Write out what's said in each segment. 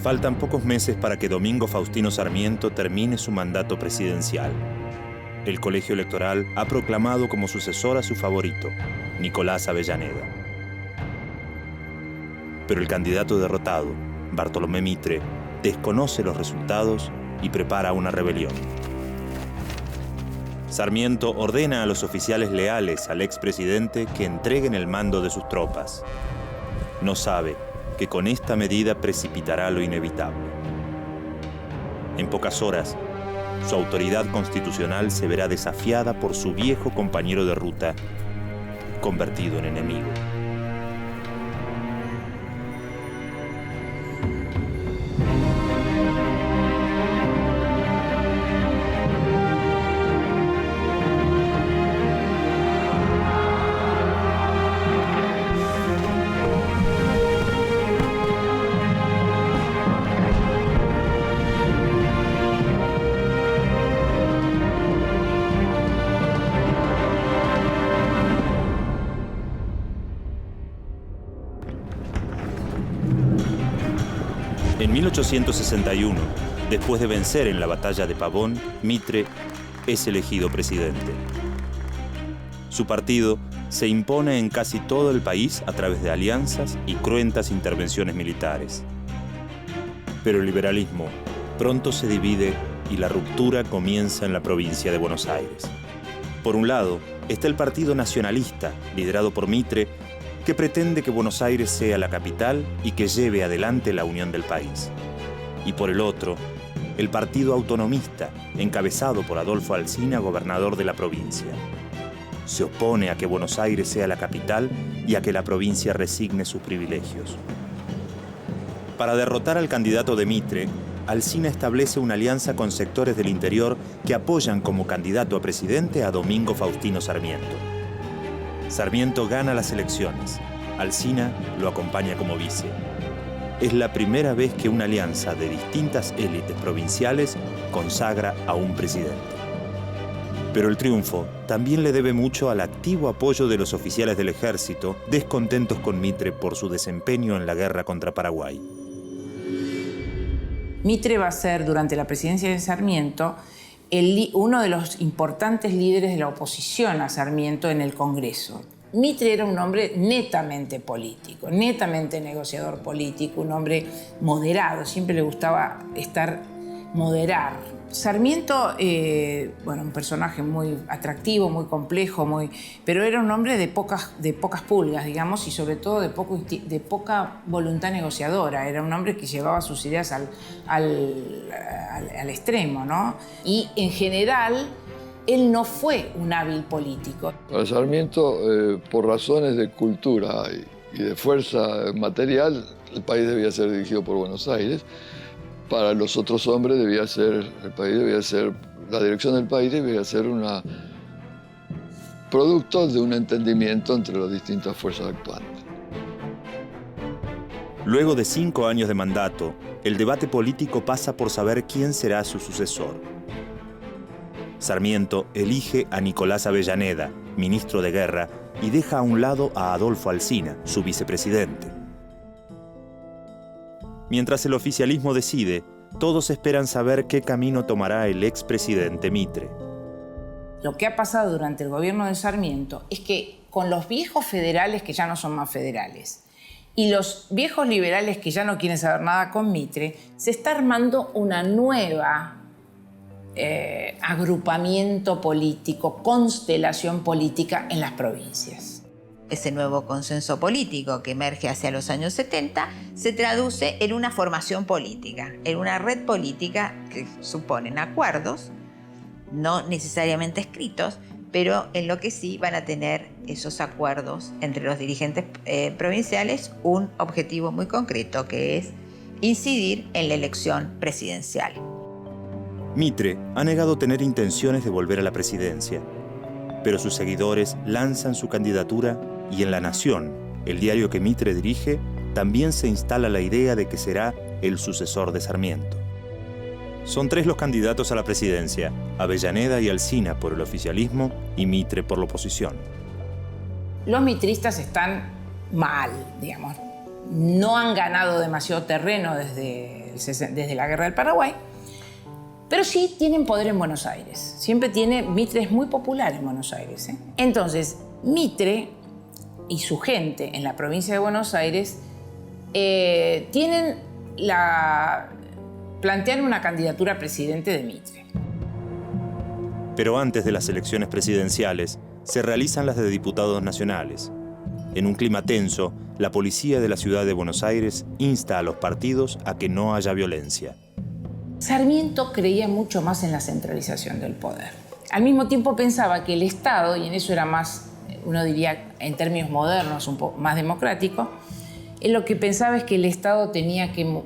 Faltan pocos meses para que Domingo Faustino Sarmiento termine su mandato presidencial. El colegio electoral ha proclamado como sucesor a su favorito, Nicolás Avellaneda. Pero el candidato derrotado, Bartolomé Mitre, desconoce los resultados y prepara una rebelión. Sarmiento ordena a los oficiales leales al expresidente que entreguen el mando de sus tropas. No sabe que con esta medida precipitará lo inevitable. En pocas horas, su autoridad constitucional se verá desafiada por su viejo compañero de ruta, convertido en enemigo. En 1861, después de vencer en la batalla de Pavón, Mitre es elegido presidente. Su partido se impone en casi todo el país a través de alianzas y cruentas intervenciones militares. Pero el liberalismo pronto se divide y la ruptura comienza en la provincia de Buenos Aires. Por un lado, está el Partido Nacionalista, liderado por Mitre, que pretende que Buenos Aires sea la capital y que lleve adelante la unión del país. Y por el otro, el Partido Autonomista, encabezado por Adolfo Alsina, gobernador de la provincia. Se opone a que Buenos Aires sea la capital y a que la provincia resigne sus privilegios. Para derrotar al candidato de Mitre, Alsina establece una alianza con sectores del interior que apoyan como candidato a presidente a Domingo Faustino Sarmiento. Sarmiento gana las elecciones. Alsina lo acompaña como vice. Es la primera vez que una alianza de distintas élites provinciales consagra a un presidente. Pero el triunfo también le debe mucho al activo apoyo de los oficiales del ejército, descontentos con Mitre por su desempeño en la guerra contra Paraguay. Mitre va a ser, durante la presidencia de Sarmiento, uno de los importantes líderes de la oposición a Sarmiento en el Congreso. Mitre era un hombre netamente político, netamente negociador político, un hombre moderado, siempre le gustaba moderar. Sarmiento, un personaje muy atractivo, muy complejo, pero era un hombre de pocas pulgas, digamos, y sobre todo de poca voluntad negociadora. Era un hombre que llevaba sus ideas al extremo, ¿no? Y en general, él no fue un hábil político. Para Sarmiento, por razones de cultura y de fuerza material, el país debía ser dirigido por Buenos Aires. Para los otros hombres la dirección del país debía ser producto de un entendimiento entre las distintas fuerzas actuantes. Luego de 5 años de mandato, el debate político pasa por saber quién será su sucesor. Sarmiento elige a Nicolás Avellaneda, ministro de Guerra, y deja a un lado a Adolfo Alsina, su vicepresidente. Mientras el oficialismo decide, todos esperan saber qué camino tomará el expresidente Mitre. Lo que ha pasado durante el gobierno de Sarmiento es que con los viejos federales que ya no son más federales y los viejos liberales que ya no quieren saber nada con Mitre, se está armando una nueva agrupamiento político, constelación política en las provincias. Ese nuevo consenso político que emerge hacia los años 70 se traduce en una formación política, en una red política que suponen acuerdos, no necesariamente escritos, pero en lo que sí van a tener esos acuerdos entre los dirigentes provinciales un objetivo muy concreto, que es incidir en la elección presidencial. Mitre ha negado tener intenciones de volver a la presidencia, pero sus seguidores lanzan su candidatura y en La Nación, el diario que Mitre dirige, también se instala la idea de que será el sucesor de Sarmiento. Son 3 los candidatos a la presidencia, Avellaneda y Alsina por el oficialismo y Mitre por la oposición. Los mitristas están mal, digamos. no han ganado demasiado terreno desde la Guerra del Paraguay, pero sí tienen poder en Buenos Aires. Mitre es muy popular en Buenos Aires, ¿eh? Entonces, Mitre y su gente en la provincia de Buenos Aires plantean una candidatura a presidente de Mitre. Pero antes de las elecciones presidenciales, se realizan las de diputados nacionales. En un clima tenso, la policía de la ciudad de Buenos Aires insta a los partidos a que no haya violencia. Sarmiento creía mucho más en la centralización del poder. Al mismo tiempo pensaba que el Estado, y en eso era más, uno diría en términos modernos, un poco más democrático, él lo que pensaba es que el Estado tenía que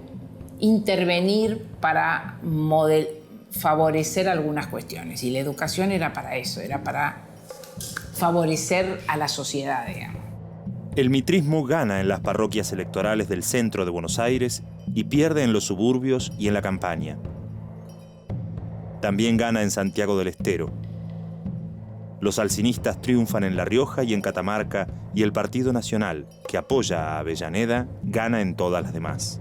intervenir para favorecer algunas cuestiones. Y la educación era para eso, era para favorecer a la sociedad, digamos. El mitrismo gana en las parroquias electorales del centro de Buenos Aires y pierde en los suburbios y en la campaña. También gana en Santiago del Estero. Los alcinistas triunfan en La Rioja y en Catamarca, y el Partido Nacional, que apoya a Avellaneda, gana en todas las demás.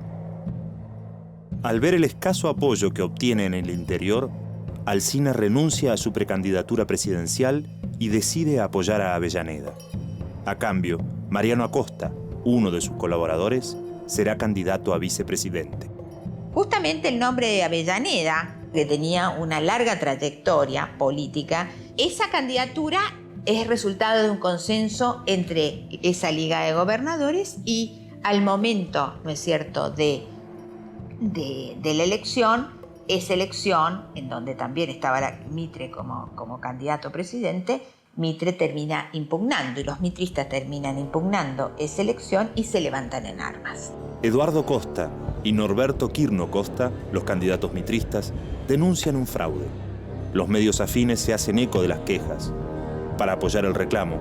Al ver el escaso apoyo que obtiene en el interior, Alsina renuncia a su precandidatura presidencial y decide apoyar a Avellaneda. A cambio, Mariano Acosta, uno de sus colaboradores, será candidato a vicepresidente. Justamente el nombre de Avellaneda, que tenía una larga trayectoria política, esa candidatura es resultado de un consenso entre esa Liga de Gobernadores y al momento, ¿no es cierto?, de la elección, esa elección, en donde también estaba Mitre como candidato a presidente, Mitre termina impugnando y los mitristas terminan impugnando esa elección y se levantan en armas. Eduardo Costa y Norberto Quirno Costa, los candidatos mitristas, denuncian un fraude. Los medios afines se hacen eco de las quejas. Para apoyar el reclamo,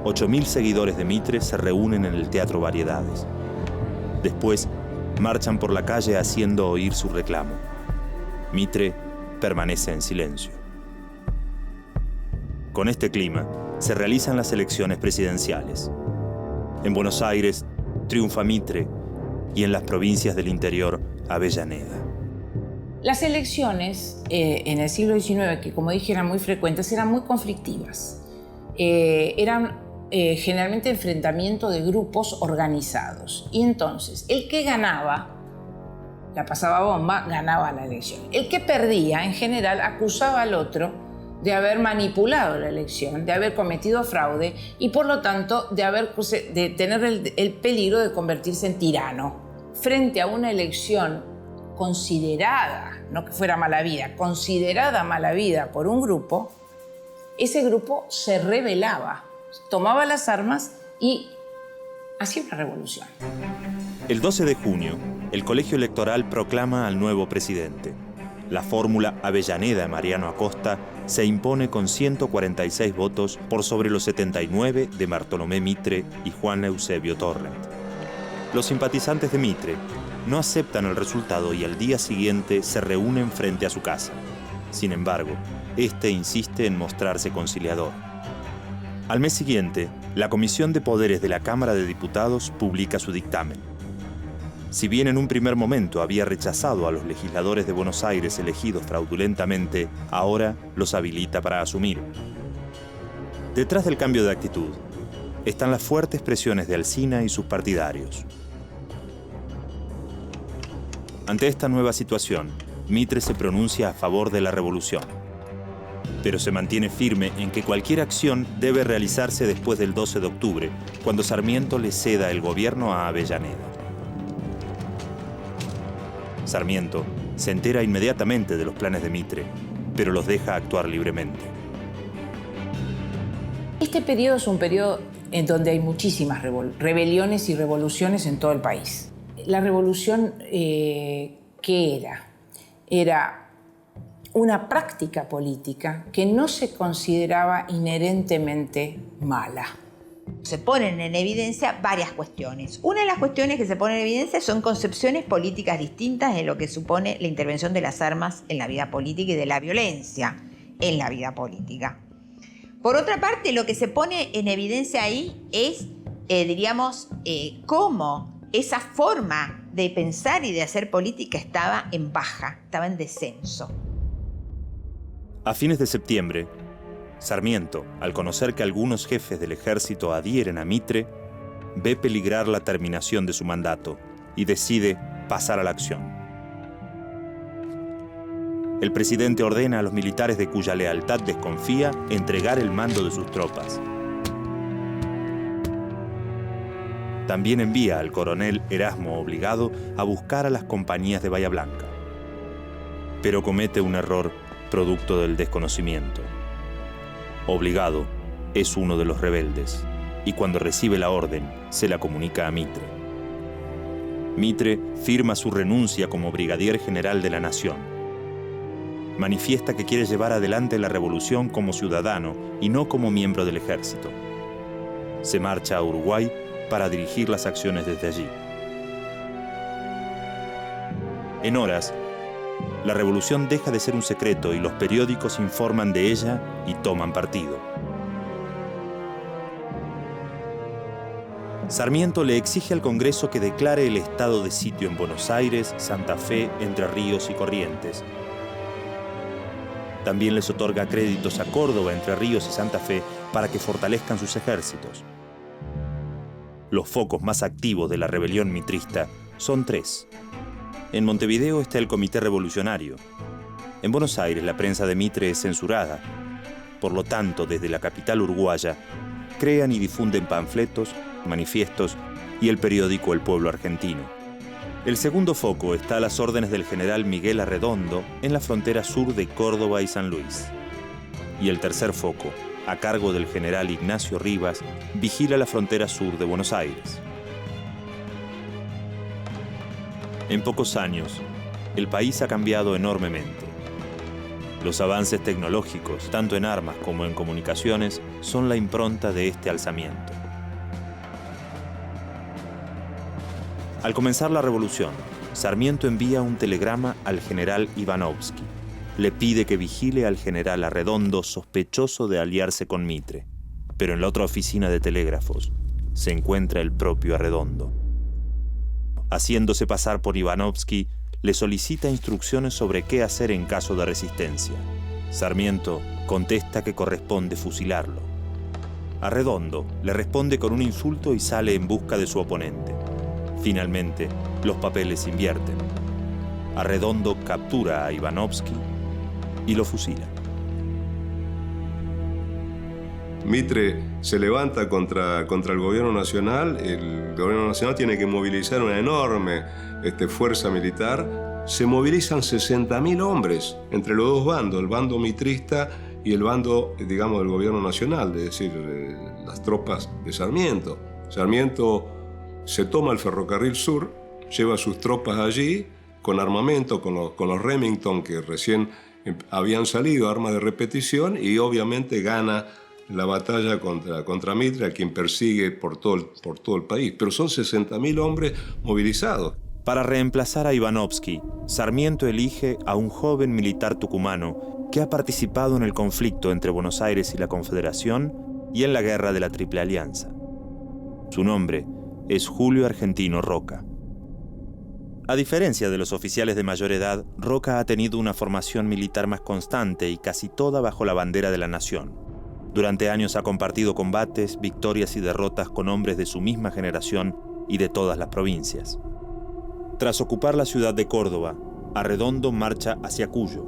8.000 seguidores de Mitre se reúnen en el Teatro Variedades. Después, marchan por la calle haciendo oír su reclamo. Mitre permanece en silencio. Con este clima, se realizan las elecciones presidenciales. En Buenos Aires, triunfa Mitre, y en las provincias del interior, Avellaneda. Las elecciones en el siglo XIX, que como dije eran muy frecuentes, eran muy conflictivas. Eran generalmente enfrentamiento de grupos organizados. Y entonces, el que ganaba, la pasaba bomba, ganaba la elección. El que perdía, en general, acusaba al otro de haber manipulado la elección, de haber cometido fraude y, por lo tanto, de tener el peligro de convertirse en tirano. Frente a una elección considerada, no que fuera mala vida, considerada mala vida por un grupo, ese grupo se rebelaba, tomaba las armas y hacía una revolución. El 12 de junio, el colegio electoral proclama al nuevo presidente. La fórmula Avellaneda-Mariano Acosta se impone con 146 votos por sobre los 79 de Bartolomé Mitre y Juan Eusebio Torrent. Los simpatizantes de Mitre no aceptan el resultado y al día siguiente se reúnen frente a su casa. Sin embargo, este insiste en mostrarse conciliador. Al mes siguiente, la Comisión de Poderes de la Cámara de Diputados publica su dictamen. Si bien en un primer momento había rechazado a los legisladores de Buenos Aires elegidos fraudulentamente, ahora los habilita para asumir. Detrás del cambio de actitud están las fuertes presiones de Alsina y sus partidarios. Ante esta nueva situación, Mitre se pronuncia a favor de la revolución, pero se mantiene firme en que cualquier acción debe realizarse después del 12 de octubre, cuando Sarmiento le ceda el gobierno a Avellaneda. Sarmiento se entera inmediatamente de los planes de Mitre, pero los deja actuar libremente. Este periodo es un periodo en donde hay muchísimas rebeliones y revoluciones en todo el país. La revolución, ¿qué era? Era una práctica política que no se consideraba inherentemente mala. Se ponen en evidencia varias cuestiones. Una de las cuestiones que se ponen en evidencia son concepciones políticas distintas en lo que supone la intervención de las armas en la vida política y de la violencia en la vida política. Por otra parte, lo que se pone en evidencia ahí es, cómo esa forma de pensar y de hacer política estaba en baja, estaba en descenso. A fines de septiembre, Sarmiento, al conocer que algunos jefes del ejército adhieren a Mitre, ve peligrar la terminación de su mandato y decide pasar a la acción. El presidente ordena a los militares de cuya lealtad desconfía entregar el mando de sus tropas. También envía al coronel Erasmo Obligado a buscar a las compañías de Bahía Blanca. Pero comete un error producto del desconocimiento. Obligado es uno de los rebeldes y cuando recibe la orden se la comunica a Mitre. Mitre firma su renuncia como brigadier general de la nación. Manifiesta que quiere llevar adelante la revolución como ciudadano y no como miembro del ejército. Se marcha a Uruguay para dirigir las acciones desde allí. En horas, la revolución deja de ser un secreto y los periódicos informan de ella y toman partido. Sarmiento le exige al Congreso que declare el estado de sitio en Buenos Aires, Santa Fe, Entre Ríos y Corrientes. También les otorga créditos a Córdoba, Entre Ríos y Santa Fe para que fortalezcan sus ejércitos. Los focos más activos de la rebelión mitrista son 3. En Montevideo está el Comité Revolucionario. En Buenos Aires la prensa de Mitre es censurada. Por lo tanto, desde la capital uruguaya, crean y difunden panfletos, manifiestos y el periódico El Pueblo Argentino. El segundo foco está a las órdenes del general Miguel Arredondo en la frontera sur de Córdoba y San Luis. Y el tercer foco, a cargo del general Ignacio Rivas, vigila la frontera sur de Buenos Aires. En pocos años, el país ha cambiado enormemente. Los avances tecnológicos, tanto en armas como en comunicaciones, son la impronta de este alzamiento. Al comenzar la revolución, Sarmiento envía un telegrama al general Ivanovsky. Le pide que vigile al general Arredondo, sospechoso de aliarse con Mitre. Pero en la otra oficina de telégrafos se encuentra el propio Arredondo. Haciéndose pasar por Ivanovsky, le solicita instrucciones sobre qué hacer en caso de resistencia. Sarmiento contesta que corresponde fusilarlo. Arredondo le responde con un insulto y sale en busca de su oponente. Finalmente, los papeles se invierten. Arredondo captura a Ivanovsky y lo fusila. Mitre se levanta contra el gobierno nacional. El gobierno nacional tiene que movilizar una enorme fuerza militar. Se movilizan 60.000 hombres entre los dos bandos, el bando mitrista y el bando, digamos, del gobierno nacional, es decir, las tropas de Sarmiento. Sarmiento se toma el ferrocarril sur, lleva sus tropas allí con armamento, con los Remington que recién habían salido, armas de repetición, y obviamente gana la batalla contra Mitre, a quien persigue por todo el país. Pero son 60.000 hombres movilizados. Para reemplazar a Ivanovsky, Sarmiento elige a un joven militar tucumano que ha participado en el conflicto entre Buenos Aires y la Confederación y en la guerra de la Triple Alianza. Su nombre es Julio Argentino Roca. A diferencia de los oficiales de mayor edad, Roca ha tenido una formación militar más constante y casi toda bajo la bandera de la nación. Durante años ha compartido combates, victorias y derrotas con hombres de su misma generación y de todas las provincias. Tras ocupar la ciudad de Córdoba, Arredondo marcha hacia Cuyo.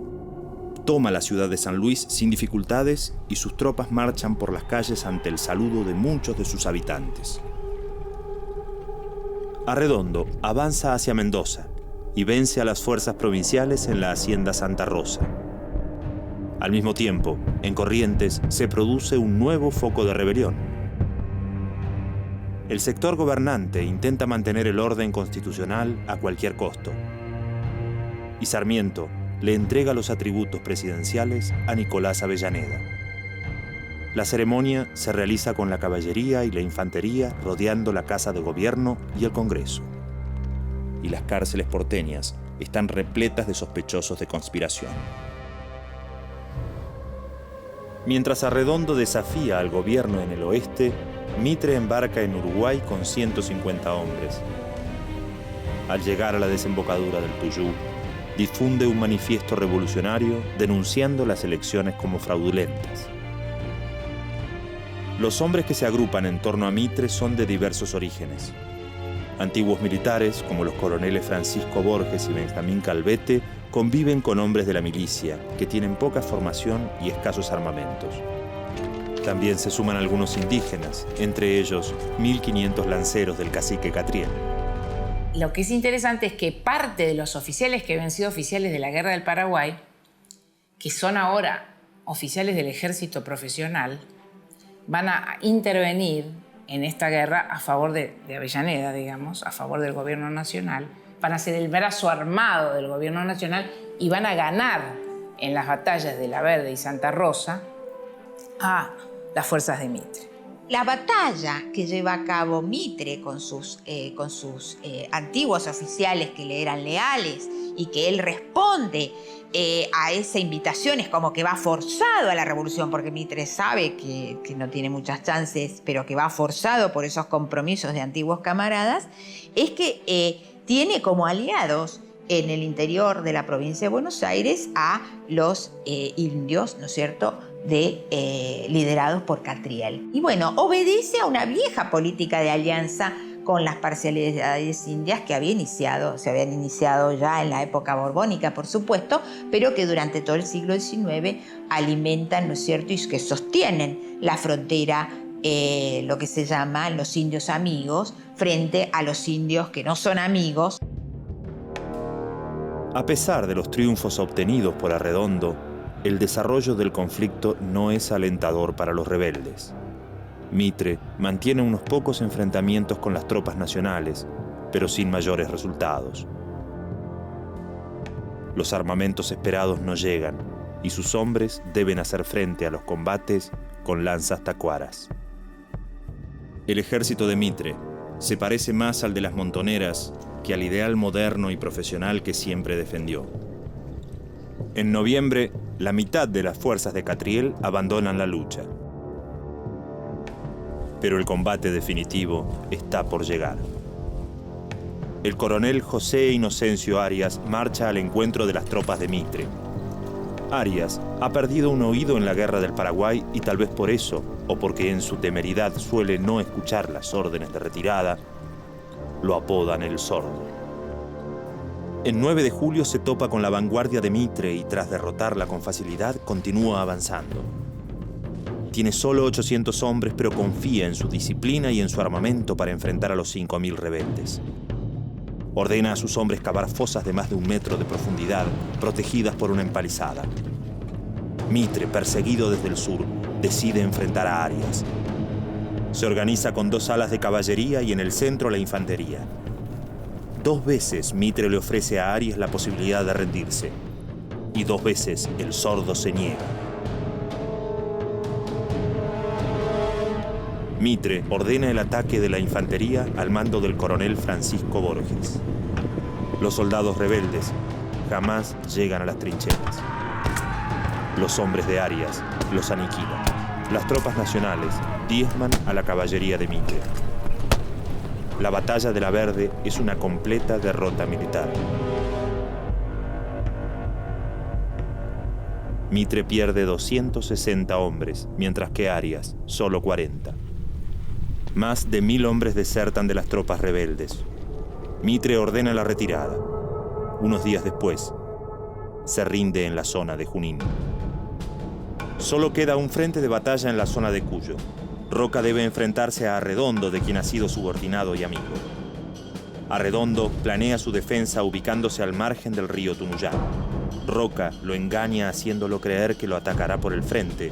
Toma la ciudad de San Luis sin dificultades y sus tropas marchan por las calles ante el saludo de muchos de sus habitantes. Arredondo avanza hacia Mendoza y vence a las fuerzas provinciales en la hacienda Santa Rosa. Al mismo tiempo, en Corrientes se produce un nuevo foco de rebelión. El sector gobernante intenta mantener el orden constitucional a cualquier costo. Y Sarmiento le entrega los atributos presidenciales a Nicolás Avellaneda. La ceremonia se realiza con la caballería y la infantería rodeando la Casa de Gobierno y el Congreso. Y las cárceles porteñas están repletas de sospechosos de conspiración. Mientras Arredondo desafía al gobierno en el oeste, Mitre embarca en Uruguay con 150 hombres. al llegar a la desembocadura del Tuyú, difunde un manifiesto revolucionario denunciando las elecciones como fraudulentas. Los hombres que se agrupan en torno a Mitre son de diversos orígenes. Antiguos militares, como los coroneles Francisco Borges y Benjamín Calvete, conviven con hombres de la milicia, que tienen poca formación y escasos armamentos. También se suman algunos indígenas, entre ellos 1.500 lanceros del cacique Catriel. Lo que es interesante es que parte de los oficiales que habían sido oficiales de la Guerra del Paraguay, que son ahora oficiales del ejército profesional, van a intervenir en esta guerra a favor de Avellaneda, digamos, a favor del gobierno nacional. Van a ser el brazo armado del gobierno nacional y van a ganar en las batallas de La Verde y Santa Rosa a las fuerzas de Mitre. La batalla que lleva a cabo Mitre con sus antiguos oficiales que le eran leales y que él responde a esa invitación, es como que va forzado a la revolución, porque Mitre sabe que no tiene muchas chances, pero que va forzado por esos compromisos de antiguos camaradas, es que tiene como aliados en el interior de la provincia de Buenos Aires a los indios, ¿no es cierto?, liderados por Catriel. Y bueno, obedece a una vieja política de alianza con las parcialidades indias que se habían iniciado ya en la época borbónica, por supuesto, pero que durante todo el siglo XIX alimentan, ¿no es cierto?, y que sostienen la frontera, lo que se llama los indios amigos, frente a los indios que no son amigos. A pesar de los triunfos obtenidos por Arredondo, el desarrollo del conflicto no es alentador para los rebeldes. Mitre mantiene unos pocos enfrentamientos con las tropas nacionales, pero sin mayores resultados. Los armamentos esperados no llegan y sus hombres deben hacer frente a los combates con lanzas tacuaras. El ejército de Mitre se parece más al de las montoneras que al ideal moderno y profesional que siempre defendió. En noviembre, la mitad de las fuerzas de Catriel abandonan la lucha. Pero el combate definitivo está por llegar. El coronel José Inocencio Arias marcha al encuentro de las tropas de Mitre. Arias ha perdido un oído en la guerra del Paraguay y tal vez por eso, o porque en su temeridad suele no escuchar las órdenes de retirada, lo apodan el sordo. El 9 de julio se topa con la vanguardia de Mitre y tras derrotarla con facilidad continúa avanzando. Tiene solo 800 hombres, pero confía en su disciplina y en su armamento para enfrentar a los 5.000 rebeldes. Ordena a sus hombres cavar fosas de más de 1 metro de profundidad, protegidas por una empalizada. Mitre, perseguido desde el sur, decide enfrentar a Arias. Se organiza con 2 alas de caballería y en el centro la infantería. 2 veces Mitre le ofrece a Arias la posibilidad de rendirse, y 2 veces el sordo se niega. Mitre ordena el ataque de la infantería al mando del coronel Francisco Borges. Los soldados rebeldes jamás llegan a las trincheras. Los hombres de Arias los aniquilan. Las tropas nacionales diezman a la caballería de Mitre. La batalla de La Verde es una completa derrota militar. Mitre pierde 260 hombres, mientras que Arias solo 40. Más de 1.000 hombres desertan de las tropas rebeldes. Mitre ordena la retirada. Unos días después, se rinde en la zona de Junín. Solo queda un frente de batalla en la zona de Cuyo. Roca debe enfrentarse a Arredondo, de quien ha sido subordinado y amigo. Arredondo planea su defensa ubicándose al margen del río Tunuyán. Roca lo engaña haciéndolo creer que lo atacará por el frente,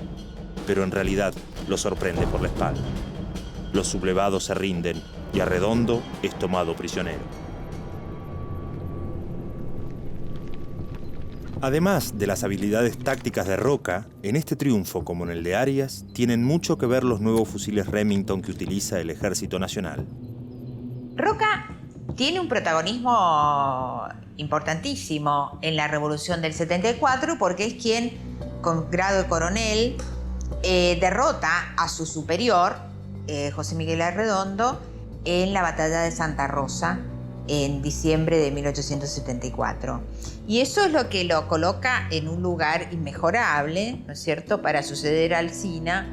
pero en realidad lo sorprende por la espalda. Los sublevados se rinden y Arredondo es tomado prisionero. Además de las habilidades tácticas de Roca, en este triunfo, como en el de Arias, tienen mucho que ver los nuevos fusiles Remington que utiliza el Ejército Nacional. Roca tiene un protagonismo importantísimo en la Revolución del 74 porque es quien, con grado de coronel, derrota a su superior, José Miguel Arredondo, en la batalla de Santa Rosa, en diciembre de 1874. Y eso es lo que lo coloca en un lugar inmejorable, ¿no es cierto?, para suceder a Alsina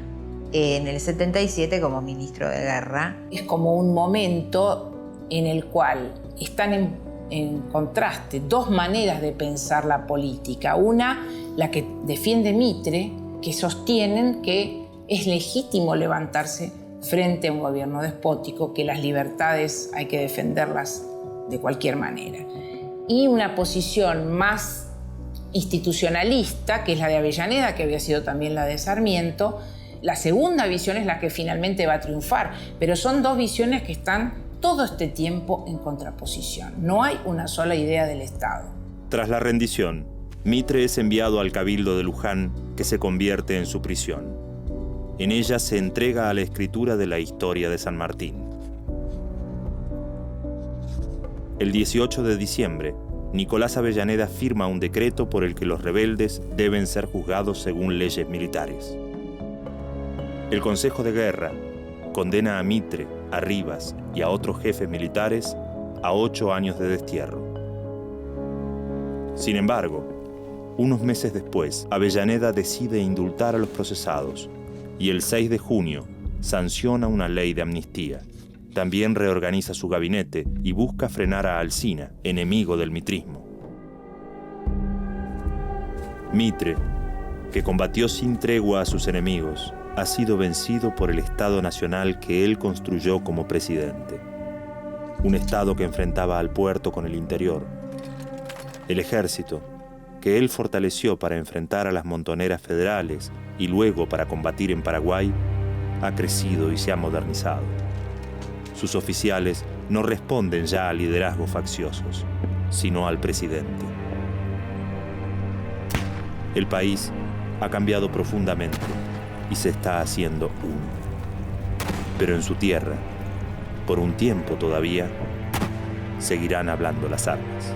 en el 77 como ministro de Guerra. Es como un momento en el cual están en contraste dos maneras de pensar la política. Una, la que defiende Mitre, que sostienen que es legítimo levantarse frente a un gobierno despótico, que las libertades hay que defenderlas de cualquier manera. Y una posición más institucionalista, que es la de Avellaneda, que había sido también la de Sarmiento. La segunda visión es la que finalmente va a triunfar, pero son dos visiones que están todo este tiempo en contraposición. No hay una sola idea del Estado. Tras la rendición, Mitre es enviado al Cabildo de Luján, que se convierte en su prisión. En ella se entrega a la escritura de la historia de San Martín. El 18 de diciembre, Nicolás Avellaneda firma un decreto por el que los rebeldes deben ser juzgados según leyes militares. El Consejo de Guerra condena a Mitre, a Rivas y a otros jefes militares a 8 años de destierro. Sin embargo, unos meses después, Avellaneda decide indultar a los procesados y el 6 de junio sanciona una ley de amnistía. También reorganiza su gabinete y busca frenar a Alsina, enemigo del mitrismo. Mitre, que combatió sin tregua a sus enemigos, ha sido vencido por el Estado Nacional que él construyó como presidente. Un Estado que enfrentaba al puerto con el interior. El ejército, que él fortaleció para enfrentar a las montoneras federales y luego para combatir en Paraguay, ha crecido y se ha modernizado. Sus oficiales no responden ya a liderazgos facciosos, sino al presidente. El país ha cambiado profundamente y se está haciendo uno. Pero en su tierra, por un tiempo todavía, seguirán hablando las armas.